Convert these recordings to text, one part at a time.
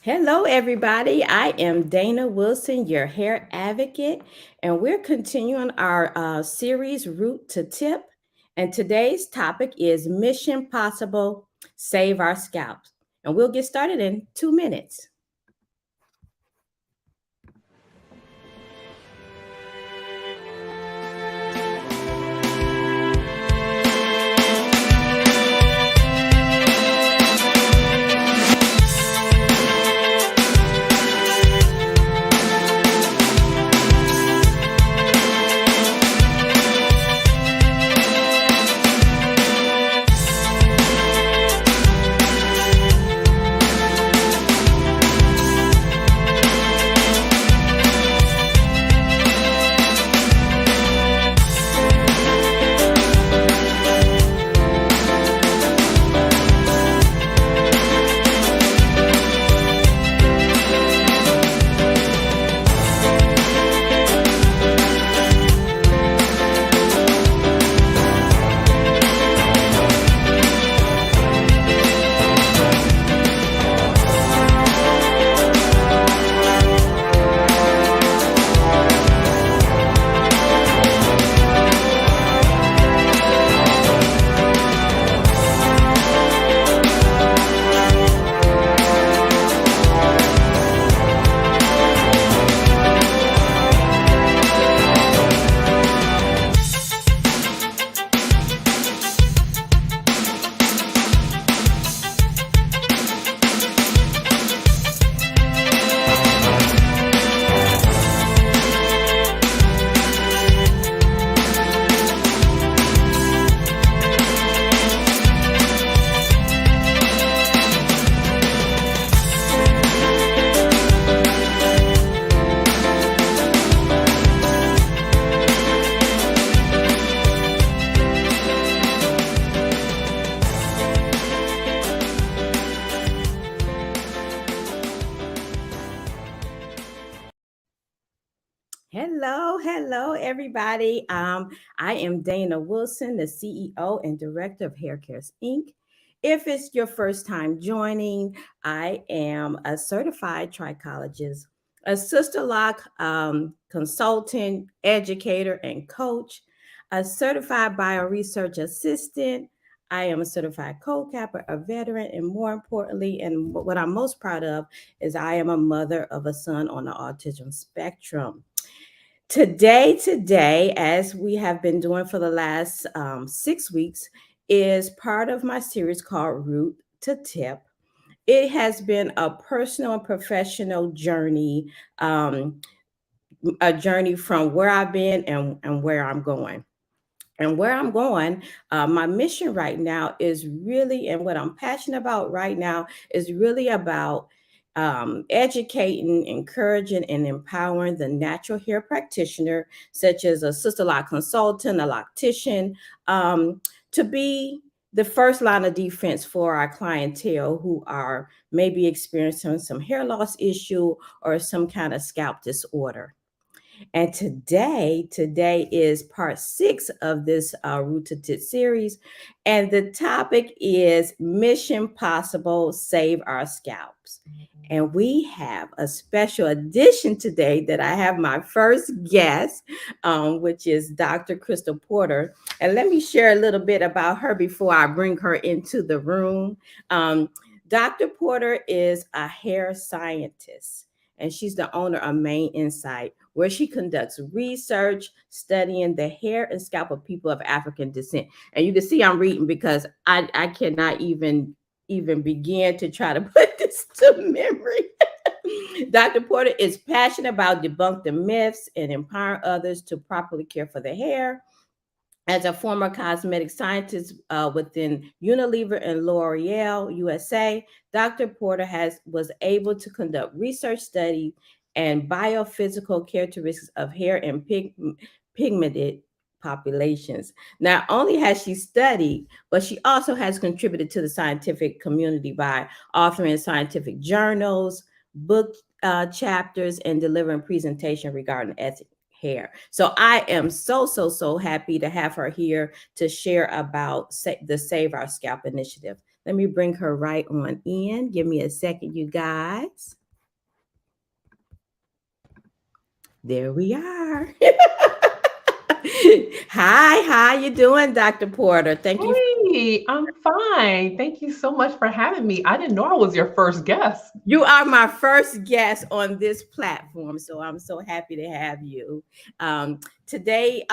Hello, everybody. I am Dana Wilson, your hair advocate, and we're continuing our series Root to Tip. And today's topic is Mission Possible Save Our Scalps. And we'll get started in 2 minutes. Hello, everybody. I am Dana Wilson, the CEO and Director of Hair Cares Inc. If it's your first time joining, I am a certified trichologist, a sister lock consultant, educator, and coach, a certified bioresearch assistant. I am a certified co-capper, a veteran, and more importantly, and what I'm most proud of, is I am a mother of a son on the autism spectrum. Today, as we have been doing for the last 6 weeks, is part of my series called Root to Tip. It has been a personal and professional journey, a journey from where I've been and where I'm going. And where I'm going, my mission right now is really, and what I'm passionate about right now is really about educating, encouraging, and empowering the natural hair practitioner, such as a sister lock consultant, a loctician, to be the first line of defense for our clientele who are maybe experiencing some hair loss issue or some kind of scalp disorder. And today is part 6 of this Rooted series. And the topic is Mission Possible Save Our Scalps. And we have a special edition today that I have my first guest, which is Dr. Crystal Porter. And let me share a little bit about her before I bring her into the room. Dr. Porter is a hair scientist, and she's the owner of Main Insight, where she conducts research studying the hair and scalp of people of African descent. And you can see I'm reading because I cannot even begin to try to put this to memory. Dr. Porter is passionate about debunking myths and empowering others to properly care for their hair. As a former cosmetic scientist within Unilever and L'Oréal USA, Dr. Porter was able to conduct research study and biophysical characteristics of hair and pigmented populations. Not only has she studied, but she also has contributed to the scientific community by authoring scientific journals, book chapters, and delivering presentation regarding ethics hair. So I am so happy to have her here to share about the Save Our Scalp initiative. Let me bring her right on in. Give me a second, you guys. There we are. Hi, how you doing, Dr. Porter? Thank you. Hey, I'm fine. Thank you so much for having me. I didn't know I was your first guest. You are my first guest on this platform, so I'm so happy to have you. Today,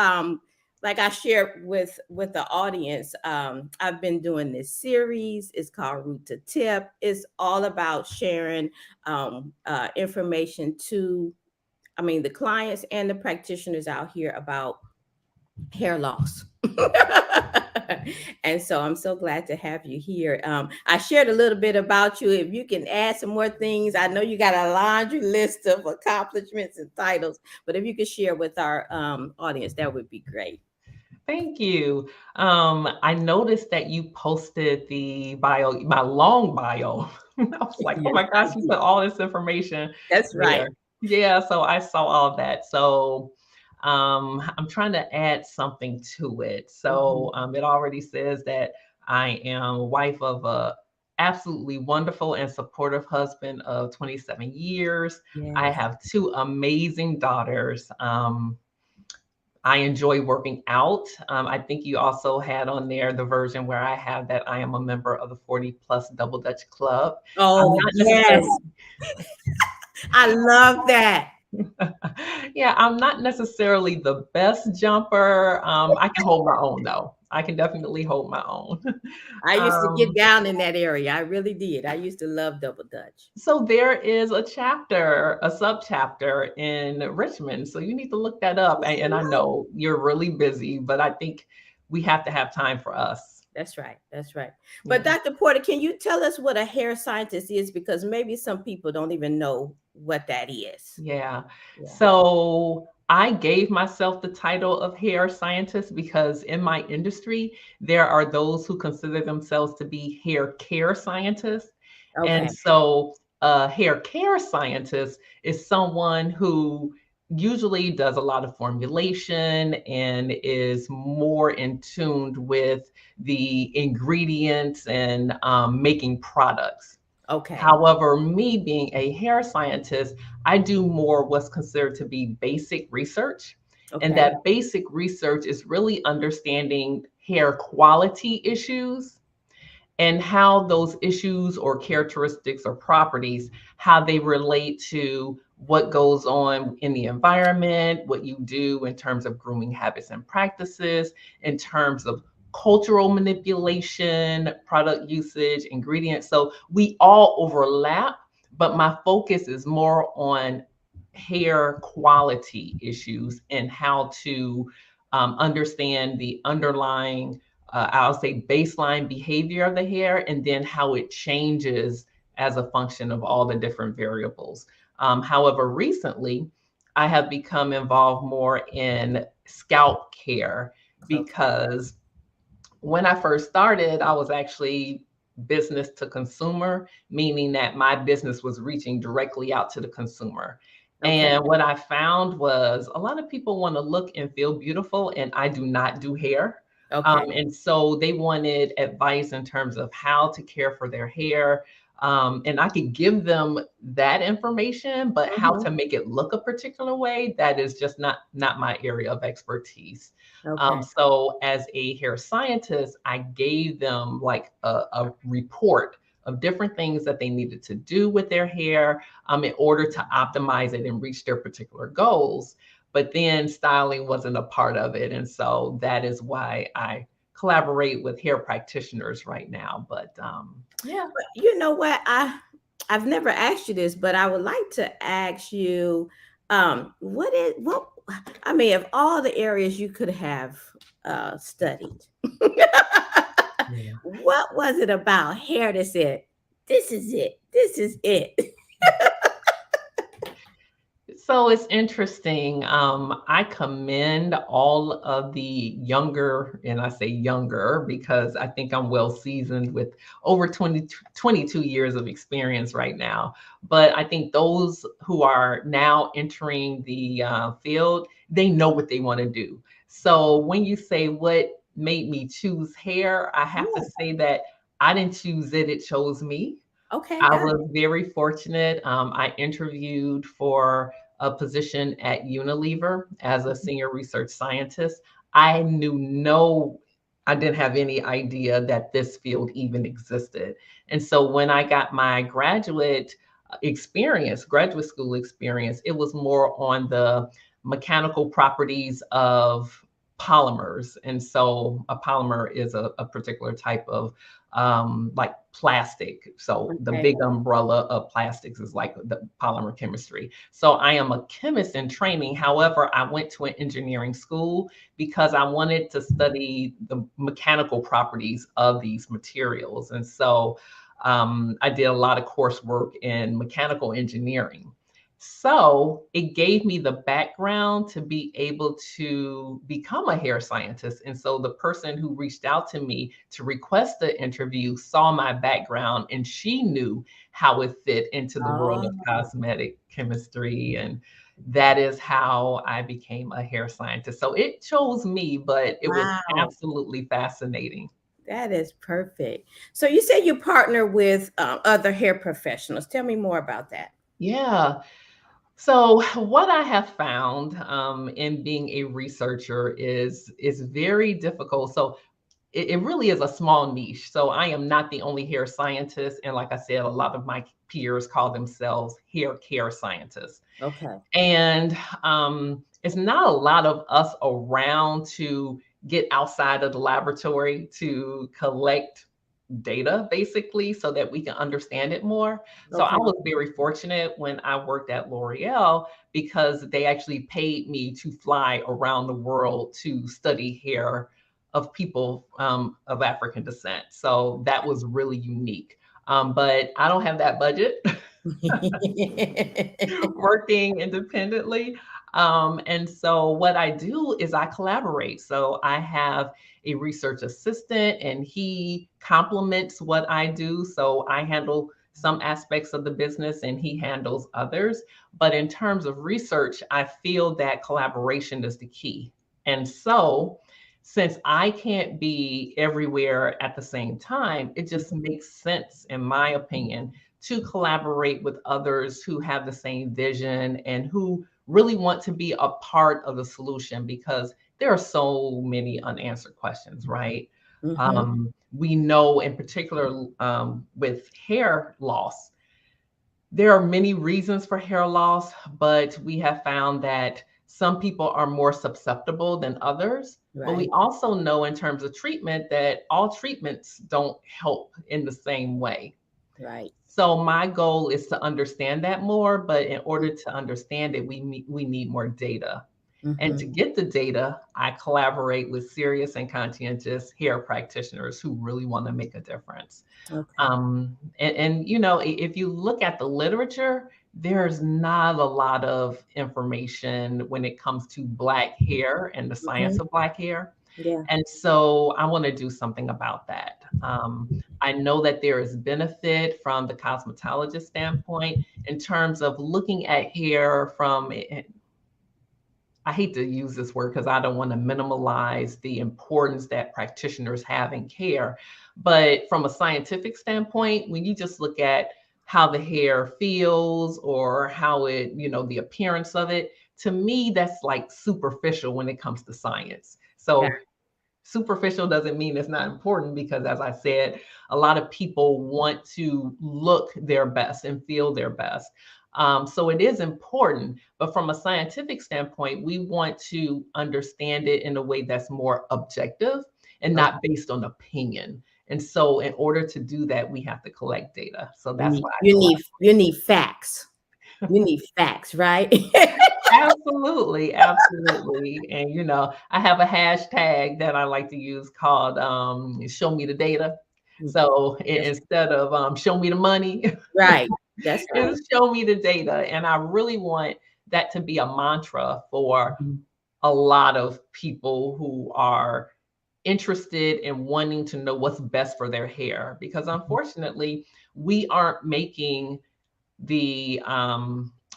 like I shared with the audience, I've been doing this series. It's called Root to Tip. It's all about sharing information to, the clients and the practitioners out here about hair loss. And so I'm so glad to have you here. I shared a little bit about you. If you can add some more things, I know you got a laundry list of accomplishments and titles, but if you could share with our audience, that would be great. Thank you. I noticed that you posted the bio, my long bio. I was like, oh Yes, my I gosh, you did. put all this information That's right. there. Yeah, so I saw all of that. So I'm trying to add something to it. Mhm. So it already says that I am wife of a absolutely wonderful and supportive husband of 27 years. I Yes. have two amazing daughters. I enjoy working out. I think you also had on there the version where I have that I am a member of the 40 plus Double Dutch Club. I'm Oh, not yes. necessarily, I love that. yeah, I'm not necessarily the best jumper. I can hold my own though. I can definitely hold my own. I used to get um, down in that area. I really did. I used to love double dutch. so there is a chapter, a sub chapter in Richmond. So you need to look that up. And I know you're really busy, but I think we have to have time for us. That's right. That's right. But Yeah. Dr. Porter, can you tell us what a hair scientist is? Because maybe some people don't even know what that is. Yeah. Yeah. So I gave myself the title of hair scientist because in my industry, there are those who consider themselves to be hair care scientists. And Okay. so a hair care scientist is someone who usually does a lot of formulation and is more in tuned with the ingredients and making products. Okay. However, me being a hair scientist, I do more what's considered to be basic research. And Okay. that basic research is really understanding hair quality issues and how those issues or characteristics or properties, how they relate to what goes on in the environment, what you do in terms of grooming habits and practices, in terms of cultural manipulation, product usage, ingredients. So we all overlap, but my focus is more on hair quality issues and how to understand the underlying I'll say baseline behavior of the hair and then how it changes as a function of all the different variables. However, recently I have become involved more in scalp care Okay. because when I first started, I was actually business to consumer, meaning that my business was reaching directly out to the consumer. Okay. And what I found was a lot of people want to look and feel beautiful, and I do not do hair. Okay. And so they wanted advice in terms of how to care for their hair. And I could give them that information, but how Mhm. to make it look a particular way, that is just not my area of expertise. Okay. So as a hair scientist, I gave them like a report of different things that they needed to do with their hair in order to optimize it and reach their particular goals. But then styling wasn't a part of it. And so that is why I collaborate with hair practitioners right now. But yeah. You know what? I've never asked you this, but I would like to ask you, what I mean, of all the areas you could have studied, Yeah. what was it about hair that said, this is it, this is it? So it's interesting. I commend all of the younger, and I say younger because I think I'm well seasoned with over 22 years of experience right now. But I think those who are now entering the field, they know what they want to do. So when you say what made me choose hair, I have to Yeah. say that I didn't choose it, it chose me. Okay, I got was very fortunate. I interviewed for a position at Unilever as a it. senior research scientist. I knew no, I didn't have any idea that this field even existed. And so when I got my graduate school experience, it was more on the mechanical properties of polymers. And so a polymer is a particular type of like plastic. So the Okay. big umbrella of plastics is like the polymer chemistry. So I am a chemist in training. However, I went to an engineering school because I wanted to study the mechanical properties of these materials. And so I did a lot of coursework in mechanical engineering. So it gave me the background to be able to become a hair scientist. And so the person who reached out to me to request the interview saw my background and she knew how it fit into the world of Oh, cosmetic chemistry. And that is how I became a hair scientist. So it chose me, but it was wow. absolutely fascinating. That is perfect. So you said you partner with other hair professionals. Tell me more about that. Yeah. So what I have found in being a researcher is very difficult. So it really is a small niche. So I am not the only hair scientist, and like I said, a lot of my peers call themselves hair care scientists. Okay. And it's not a lot of us around to get outside of the laboratory to collect data basically so that we can understand it more. So I Okay. was very fortunate when I worked at L'Oreal because they actually paid me to fly around the world to study hair of people of African descent. So that was really unique. But I don't have that budget. Working independently. And so what I do is I collaborate. So I have a research assistant and he complements what I do. So I handle some aspects of the business and he handles others. But in terms of research, I feel that collaboration is the key. And so since I can't be everywhere at the same time, it just makes sense, in my opinion, to collaborate with others who have the same vision and who really want to be a part of the solution because there are so many unanswered questions, right? Hmm. We know, in particular, with hair loss, there are many reasons for hair loss, but we have found that some people are more susceptible than others. But we Right. also know, in terms of treatment, that all treatments don't help in the same way. Right. So my goal is to understand that more, but in order to understand it, we need more data. And Mm-hmm. to get the data, I collaborate with serious and conscientious hair practitioners who really want to make a difference. Okay. And you know, if you look at the literature, there's not a lot of information when it comes to Black hair and the Hmm. science of Black hair. Yeah. And so I want to do something about that. I know that there is benefit from the cosmetologist standpoint in terms of looking at hair from, I hate to use this word because I don't want to minimalize the importance that practitioners have in care. But from a scientific standpoint, when you just look at how the hair feels or how it, the appearance of it, to me, that's like superficial when it comes to science. Yeah. So superficial doesn't mean it's not important because, as I said, a lot of people want to look their best and feel their best. So it is important, but from a scientific standpoint, we want to understand it in a way that's more objective and Oh, not based on opinion. And so, in order to do that, we have to collect data. So you that's need why I you collect. need you need facts. You need facts, right? Absolutely, absolutely. And I have a hashtag that I like to use called show me the data. So That's instead of show me the money, right. That's right. it's show me the data. And I really want that to be a mantra for Mhm. a lot of people who are interested in wanting to know what's best for their hair. Because unfortunately, we aren't making the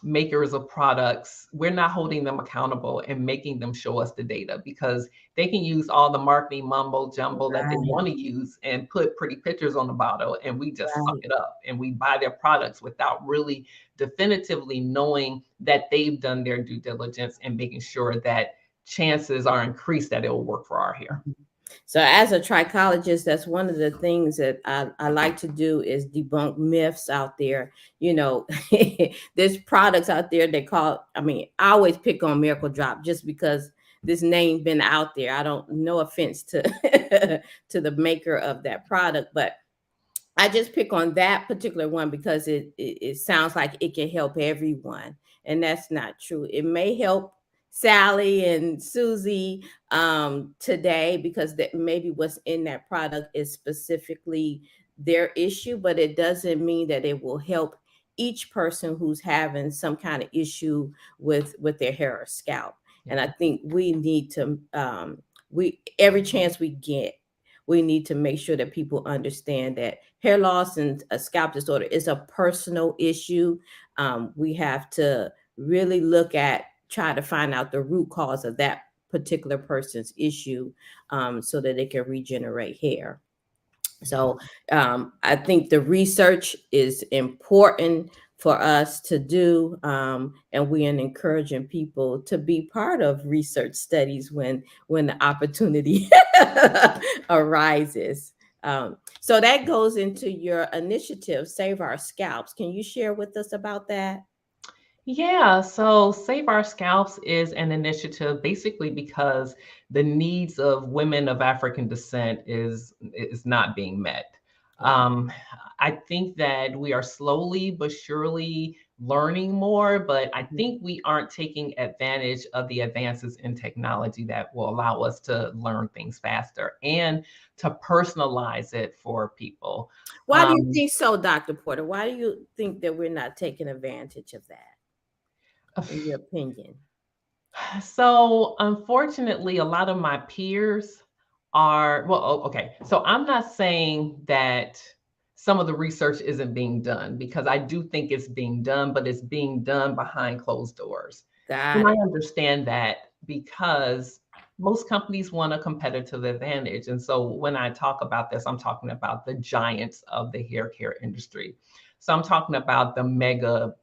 makers of products, we're not holding them accountable and making them show us the data, because they can use all the marketing mumbo jumbo that they Right, want to use and put pretty pictures on the bottle, and we just suck right. it up and we buy their products without really definitively knowing that they've done their due diligence and making sure that chances are increased that it will work for our hair. Mhm. So, as a trichologist, that's one of the things that I like to do is debunk myths out there. You know, there's products out there they call, I mean, I always pick on Miracle Drop just because this name been out there. I don't, no offense to to the maker of that product, but I just pick on that particular one because it sounds like it can help everyone, and that's not true. It may help Sally and Susie today because that maybe what's in that product is specifically their issue, but it doesn't mean that it will help each person who's having some kind of issue with their hair or scalp. And I Yeah. think we need to we every chance we get we need to make sure that people understand that hair loss and a scalp disorder is a personal issue. We have to really look at, try to find out the root cause of that particular person's issue so that they can regenerate hair. Yeah. So I think the research is important for us to do, and we are encouraging people to be part of research studies when the opportunity arises. So that goes into your initiative, Save Our Scalps. Can you share with us about that? Yeah, so Save Our Scalps is an initiative basically because the needs of women of African descent is not being met. Wow. Um, I think that we are slowly but surely learning more, but I Mhm. think we aren't taking advantage of the advances in technology that will allow us to learn things faster and to personalize it for people. Why do you Um, think so, Dr. Porter? Why do you think that we're not taking advantage of that, in your opinion? So, unfortunately, a lot of my peers are, well, okay. So, I'm not saying that some of the research isn't being done, because I do think it's being done, but it's being done behind closed doors. And Got I it. understand that because most companies want a competitive advantage. And so, when I talk about this, I'm talking about the giants of the hair care industry. So, I'm talking about the mega,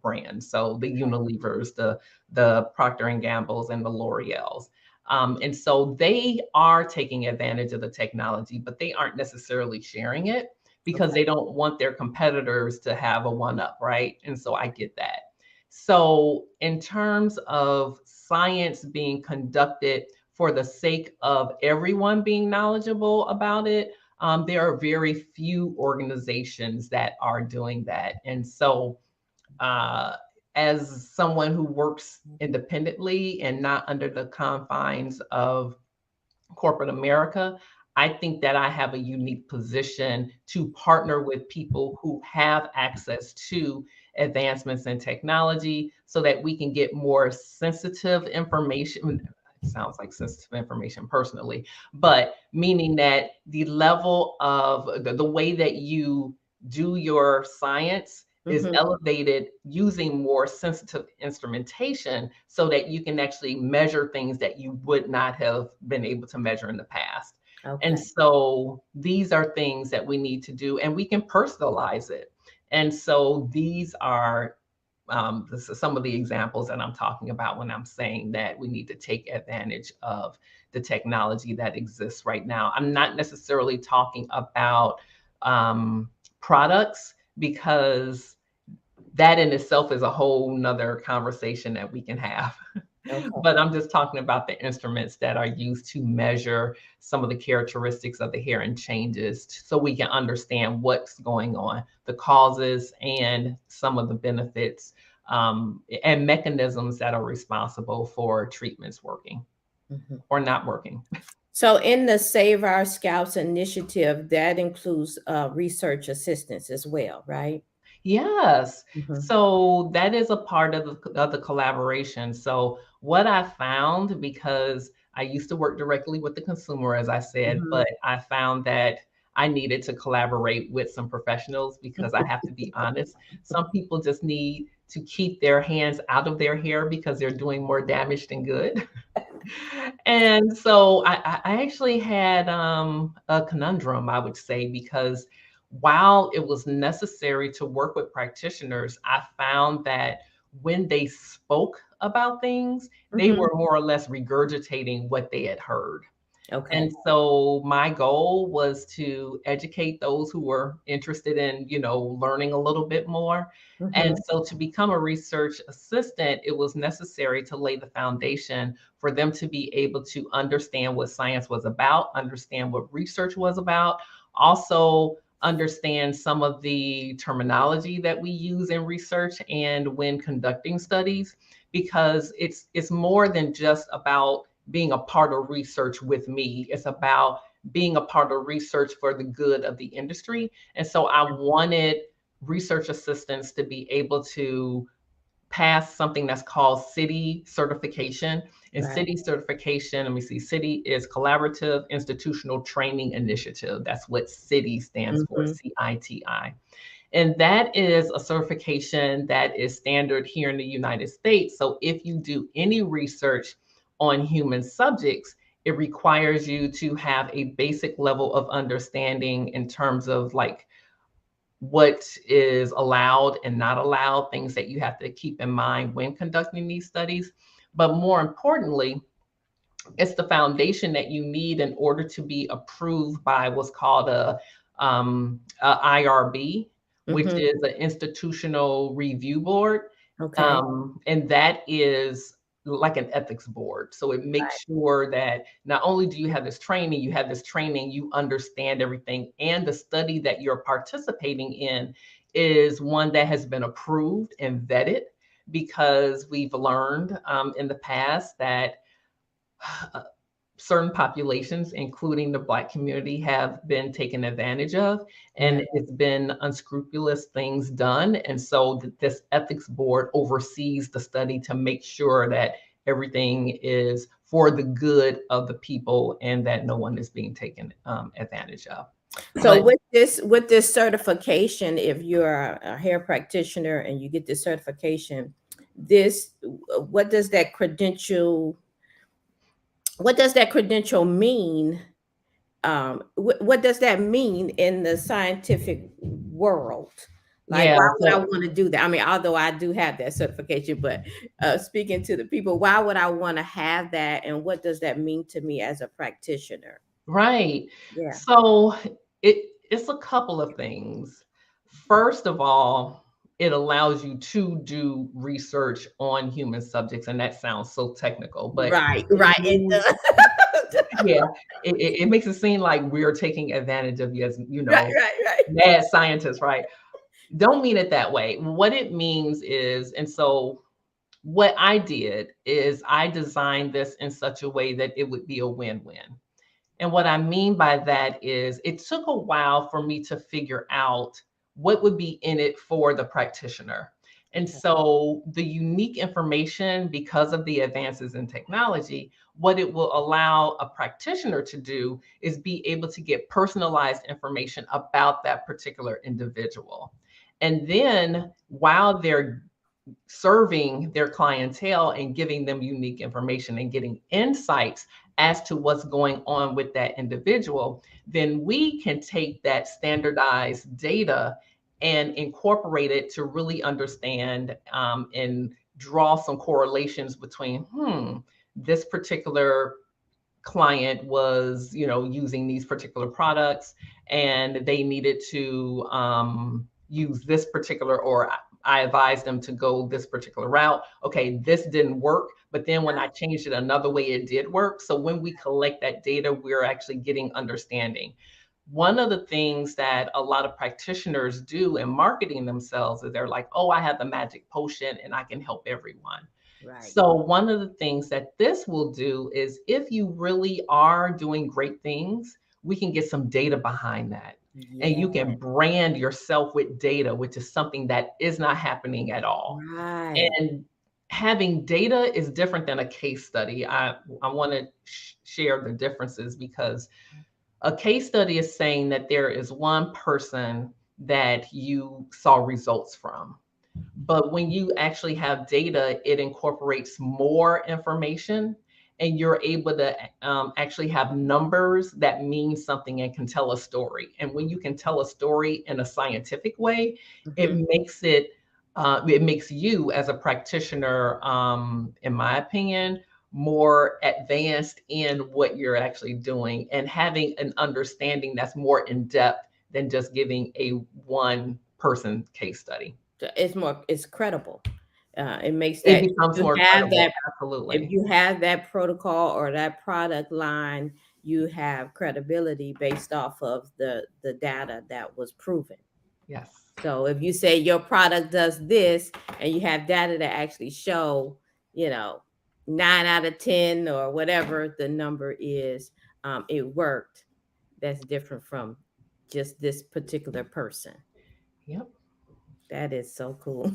brands. So, the Unilevers, the Procter and Gambles and the L'Oreals. And so they are taking advantage of the technology, but they aren't necessarily sharing it because Okay. they don't want their competitors to have a one up, right? And so I get that. So, in terms of science being conducted for the sake of everyone being knowledgeable about it, there are very few organizations that are doing that. And so, uh, as someone who works independently and not under the confines of corporate America, I think that I have a unique position to partner with people who have access to advancements in technology so that we can get more sensitive information. It sounds like sensitive information personally, but meaning that the level of the way that you do your science is Mhm. elevated using more sensitive instrumentation so that you can actually measure things that you would not have been able to measure in the past. And Okay. so these are things that we need to do, and we can personalize it. And so these are this is some of the examples that I'm talking about when I'm saying that we need to take advantage of the technology that exists right now. I'm not necessarily talking about products, because that in itself is a whole nother conversation that we can have. Okay. But I'm just talking about the instruments that are used to measure some of the characteristics of the hair and changes so we can understand what's going on, the causes, and some of the benefits, and mechanisms that are responsible for treatments working Mhm. or not working. So in the Save Our Scalps initiative, that includes research assistance as well, right? Yes. Mhm. So that is a part of the collaboration. So what I found, because I used to work directly with the consumer, as I said, Mhm. but I found that I needed to collaborate with some professionals, because I have to be honest, some people just need to keep their hands out of their hair because they're doing more damage than good. And so I actually had a conundrum, I would say, because while it was necessary to work with practitioners, I found that when they spoke about things, they Mm-hmm. were more or less regurgitating what they had heard. Okay. And so my goal was to educate those who were interested in, learning a little bit more. And Mm-hmm. so to become a research assistant, it was necessary to lay the foundation for them to be able to understand what science was about, understand what research was about, also understand some of the terminology that we use in research and when conducting studies, because it's more than just about being a part of research with me. It's about being a part of research for the good of the industry. And so I wanted research assistants to be able to pass something that's called city certification. And Right. city certification, let me see, city is Collaborative Institutional Training Initiative. That's what city stands for, Mm-hmm. CITI. And that is a certification that is standard here in the United States. So if you do any research on human subjects, it requires you to have a basic level of understanding in terms of like what is allowed and not allowed, things that you have to keep in mind when conducting these studies. But more importantly, it's the foundation that you need in order to be approved by what's called a IRB, which Mm-hmm. is an institutional review board. Okay. And that is like an ethics board. So it makes Right. sure that not only do you have this training, you understand everything, and the study that you're participating in is one that has been approved and vetted, because we've learned in the past that uh, certain populations, including the Black community, have been taken advantage of, and Right. it's been unscrupulous things done. And so this ethics board oversees the study to make sure that everything is for the good of the people and that no one is being taken advantage of. So But with this certification, if you're a hair practitioner and you get this certification, this what does that credential what does that credential mean? What does that mean in the scientific world? Like, yeah, why would I so want to do that? I mean, although I do have that certification, but speaking to the people, why would I want to have that, and what does that mean to me as a practitioner? right. Yeah. So it's a couple of things. First of all, it allows you to do research on human subjects, and that sounds so technical, but Right, if right. It you, does. yeah, it makes it seem like we're taking advantage of you as, Right, right, right. mad scientists, right? Don't mean it that way. What it means is, and so what I did is I designed this in such a way that it would be a win-win. And what I mean by that is it took a while for me to figure out what would be in it for the practitioner. And Okay. so the unique information, because of the advances in technology, what it will allow a practitioner to do is be able to get personalized information about that particular individual. And then while they're serving their clientele and giving them unique information and getting insights as to what's going on with that individual, then we can take that standardized data and incorporate it to really understand and draw some correlations between, this particular client was, using these particular products, and they needed to use this particular, or I advised them to go this particular route. Okay, this didn't work, but then when I changed it another way, it did work. So when we collect that data, we're actually getting understanding. One of the things that a lot of practitioners do in marketing themselves is they're like, oh, I have the magic potion and I can help everyone. Right. So, one of the things that this will do is if you really are doing great things, we can get some data behind that. And Yeah. you can brand yourself with data, which is something that is not happening at all. Right. And having data is different than a case study. I want to share the differences, because a case study is saying that there is one person that you saw results from. But when you actually have data, it incorporates more information, and you're able to actually have numbers that mean something and can tell a story. And when you can tell a story in a scientific way, it Hmm. makes it makes you as a practitioner, in my opinion, more advanced in what you're actually doing and having an understanding that's more in depth than just giving a one person case study. It's credible. It makes It that becomes you more have credible, that if absolutely. you have that protocol or that product line, you have credibility based off of the data that was proven. Yes. So if you say your product does this and you have data that actually show, you know, 9 out of 10 or whatever the number is, it worked. That's different from just this particular person. Yep. That is so cool.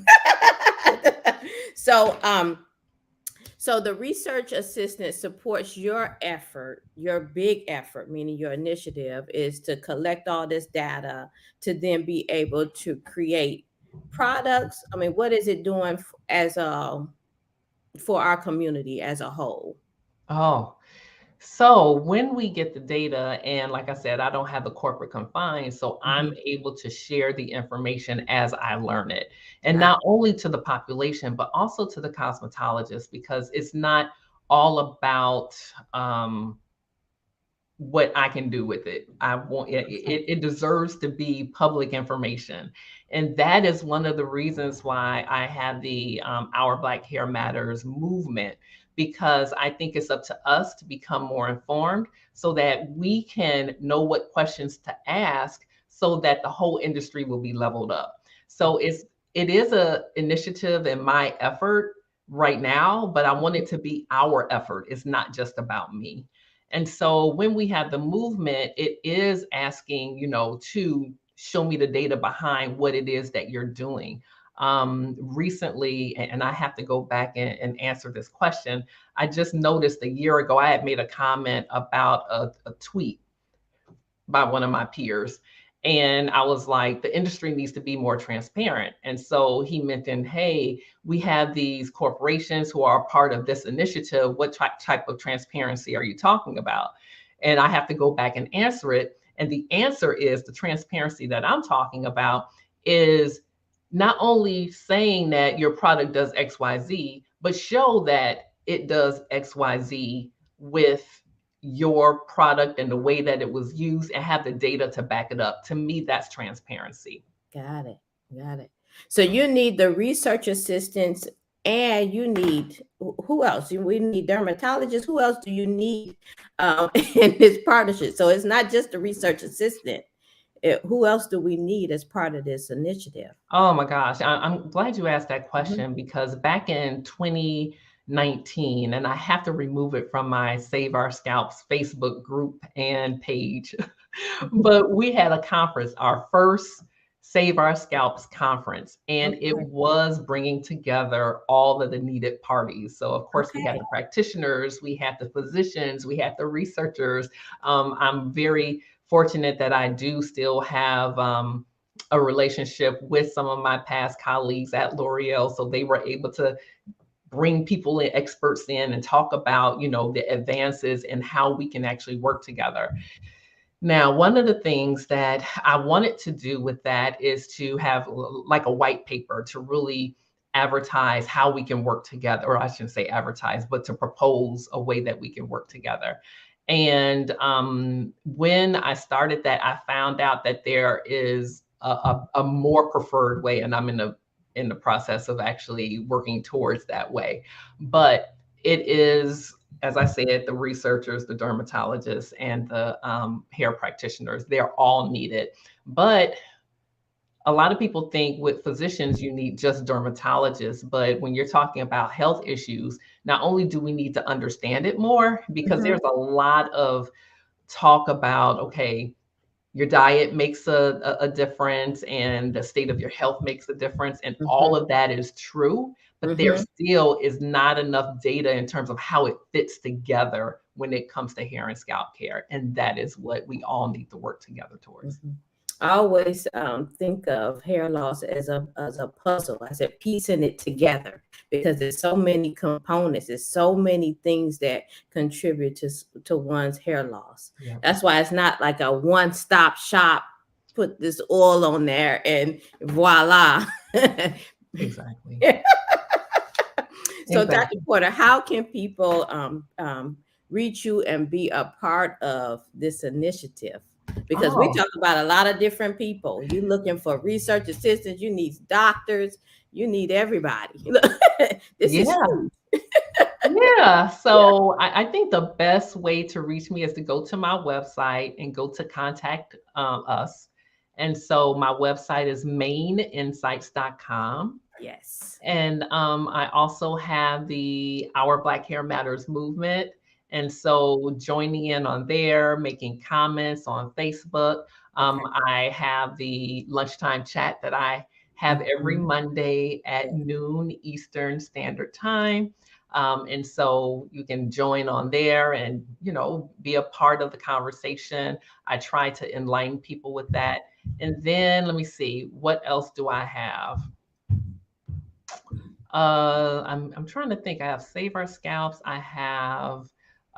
so so the research assistant supports your effort, your big effort, meaning your initiative is to collect all this data to then be able to create products. I mean, what is it doing as a for our community as a whole? Oh, so when we get the data, and like I said, I don't have the corporate confines, so I'm Hmm. able to share the information as I learn it. And Got not only to the population, but also to the cosmetologist, because it's not all about what I can do with it. I want it, it. it deserves to be public information. And that is one of the reasons why I have the Our Black Hair Matters movement, because I think it's up to us to become more informed so that we can know what questions to ask so that the whole industry will be leveled up. So it is a initiative and my effort right now, but I want it to be our effort. It's not just about me. And so when we have the movement, it is asking, to show me the data behind what it is that you're doing. Recently, and I have to go back and answer this question. I just noticed a year ago, I had made a comment about a tweet by one of my peers. And I was like, the industry needs to be more transparent. And so he mentioned, hey, we have these corporations who are a part of this initiative. What type of transparency are you talking about? And I have to go back and answer it. And the answer is the transparency that I'm talking about is not only saying that your product does XYZ, but show that it does XYZ with your product and the way that it was used and have the data to back it up. To me, that's transparency. Got it. Got it. So you need the research assistants and you need who else? We need dermatologists. Who else do you need in this partnership? So it's not just the research assistant. Who else do we need as part of this initiative? Oh my gosh, I'm glad you asked that Mhm. question because back in 2019, and I have to remove it from my Save Our Scalps Facebook group and page, but we had a conference, our first Save Our Scalps conference, and it Okay. was bringing together all of the needed parties. So, of course, we had Okay. the practitioners, we had the physicians, we had the researchers. I'm very fortunate that I do still have. A relationship with some of my past colleagues at L'Oreal. So they were able to bring people in, experts in, and talk about, the advances and how we can actually work together. Now, one of the things that I wanted to do with that is to have like a white paper to really advertise how we can work together, or I shouldn't say advertise, but to propose a way that we can work together. And when I started that, I found out that there is a more preferred way, and I'm in the process of actually working towards that way. But it is, as I said, the researchers, the dermatologists, and the hair practitioners, they're all needed. But a lot of people think with physicians, you need just dermatologists. But when you're talking about health issues, not only do we need to understand it more, because Mhm. there's a lot of talk about, okay, your diet makes a difference and the state of your health makes a difference. And all Mhm. of that is true, but there Mhm. still is not enough data in terms of how it fits together when it comes to hair and scalp care. And that is what we all need to work together towards. Mhm. I always think of hair loss as a puzzle. I said piecing it together because there's so many components. There's so many things that contribute to one's hair loss. Yeah, That's why it's not like a one stop shop. Put this oil on there and voila. exactly. So, Dr. Exactly. Porter, how can people reach you and be a part of this initiative? Because we Oh, talk about a lot of different people. You're looking for research assistants, you need doctors, you need everybody. This is yeah. huge. Yeah. Yeah. So I think the best way to reach me is to go to my website and go to contact us. And so my website is maininsights.com. Yes. And I also have the Our Black Hair Matters movement. And so joining in on there, making comments on Facebook. Okay. I have the lunchtime chat that I have every Mhm. Monday at Yeah. noon Eastern Standard Time. And so you can join on there and, be a part of the conversation. I try to enlighten people with that. And then let me see, what else do I have? I'm trying to think. I have Save Our Scalps. I have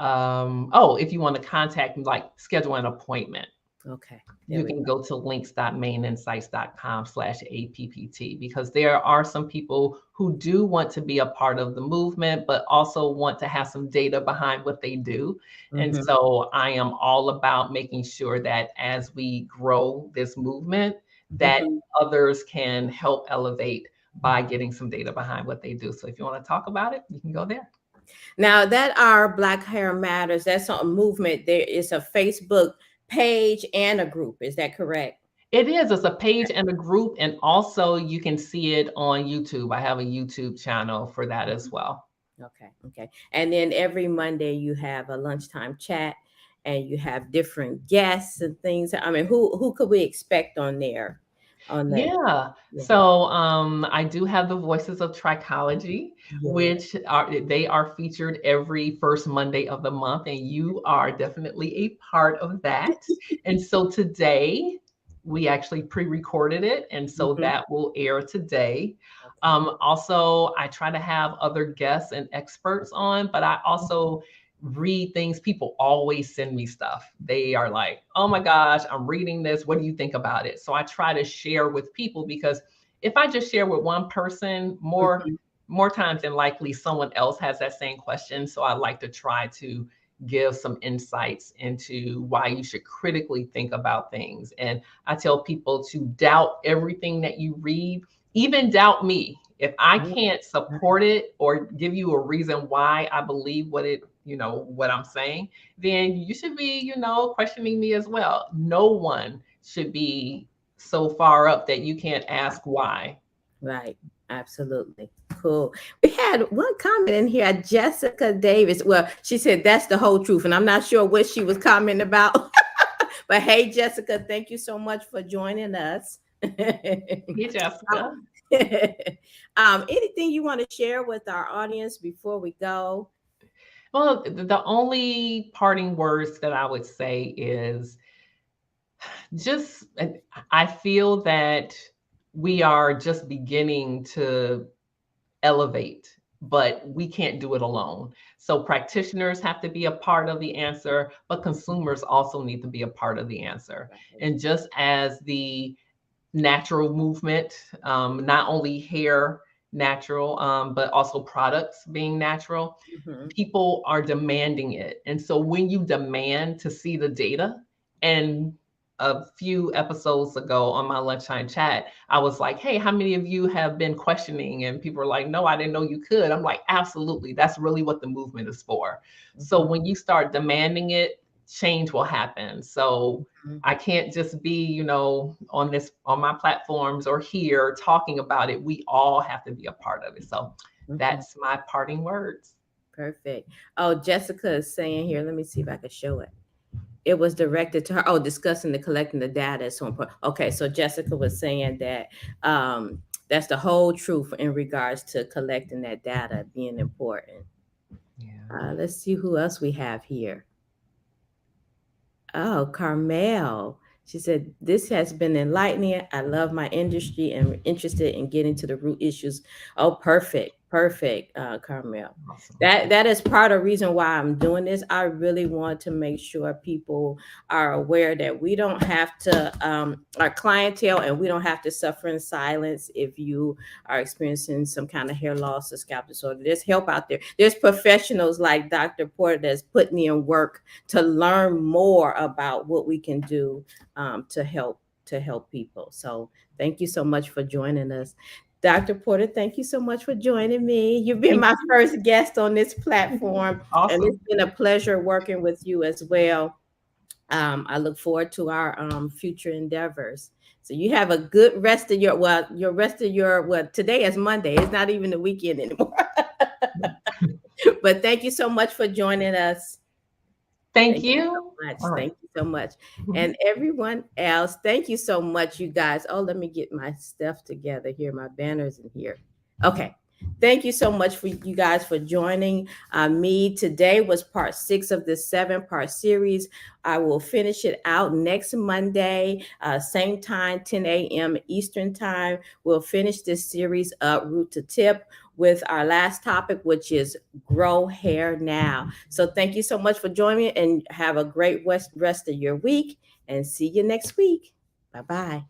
oh, if you want to contact me, like schedule an appointment, Okay. There you we can go. go to links.maininsights.com/APPT because there are some people who do want to be a part of the movement, but also want to have some data behind what they do. And Hmm. so I am all about making sure that as we grow this movement, that Hmm. others can help elevate by getting some data behind what they do. So if you want to talk about it, you can go there. Now that our Black Hair Matters, that's a movement. There is a Facebook page and a group. Is that correct? It is. It's a page and a group, and also you can see it on YouTube. I have a YouTube channel for that as well. Okay, okay. And then every Monday you have a lunchtime chat and you have different guests and things. I mean, who could we expect on there? On that? Yeah. Yeah. So I do have the Voices of Trichology, Yeah. which are featured every first Monday of the month, and you are definitely a part of that. And so today we actually pre-recorded it, and so Hmm. that will air today. Okay. Also, I try to have other guests and experts on, but I also read things. People always send me stuff. They are like, oh my gosh, I'm reading this. What do you think about it? So I try to share with people because if I just share with one person, more Hmm. more times than likely someone else has that same question. So I like to try to give some insights into why you should critically think about things. And I tell people to doubt everything that you read, even doubt me. If I can't support it or give you a reason why I believe what I'm saying, then you should be, questioning me as well. No one should be so far up that you can't ask why. Right. Absolutely. Cool. We had one comment in here, Jessica Davis. Well, she said that's the whole truth, and I'm not sure what she was commenting about. But hey, Jessica, thank you so much for joining us. Hey, Jessica. Anything you want to share with our audience before we go? Well, the only parting words that I would say is just, I feel that we are just beginning to elevate, but we can't do it alone. So practitioners have to be a part of the answer, but consumers also need to be a part of the answer. Right. And just as the natural movement, not only hair natural, but also products being natural, Mhm. people are demanding it. And so when you demand to see the data, and a few episodes ago on my lunchtime chat, I was like, hey, how many of you have been questioning? And people are like, no, I didn't know you could. I'm like, absolutely. That's really what the movement is for. So Mhm. when you start demanding it, change will happen. So Mhm. I can't just be, on my platforms or here talking about it. We all have to be a part of it. So Mhm. that's my parting words. Perfect. Oh, Jessica is saying here, let me see if I can show it. It was directed to her. Oh, discussing the collecting the data is so important. Okay, so Jessica was saying that that's the whole truth in regards to collecting that data being important. Yeah. Let's see who else we have here. Oh, Carmel. She said, "This has been enlightening. I love my industry and interested in getting to the root issues." Oh, perfect. Perfect, Carmel. Awesome. That is part of the reason why I'm doing this. I really want to make sure people are aware that we don't have to, our clientele, and we don't have to suffer in silence if you are experiencing some kind of hair loss or scalp disorder. There's help out there. There's professionals like Dr. Porter that's putting in work to learn more about what we can do to help people. So thank you so much for joining us. Dr. Porter, thank you so much for joining me. You've been Thank my you. first guest on this platform, and it's Awesome. been a pleasure working with you as well. I look forward to our future endeavors. So you have a good rest of your rest of your, today is Monday. It's not even the weekend anymore. But thank you so much for joining us. Thank Thank you so you. much. All right. Thank you so much. And everyone else, thank you so much, you guys. Oh, let me get my stuff together here, my banners in here. Okay. Thank you so much for you guys for joining me. Today was part 6 of this 7-part series. I will finish it out next Monday, same time, 10 a.m. Eastern time. We'll finish this series up root to tip with our last topic, which is grow hair now. So thank you so much for joining me, and have a great rest of your week, and see you next week. Bye-bye.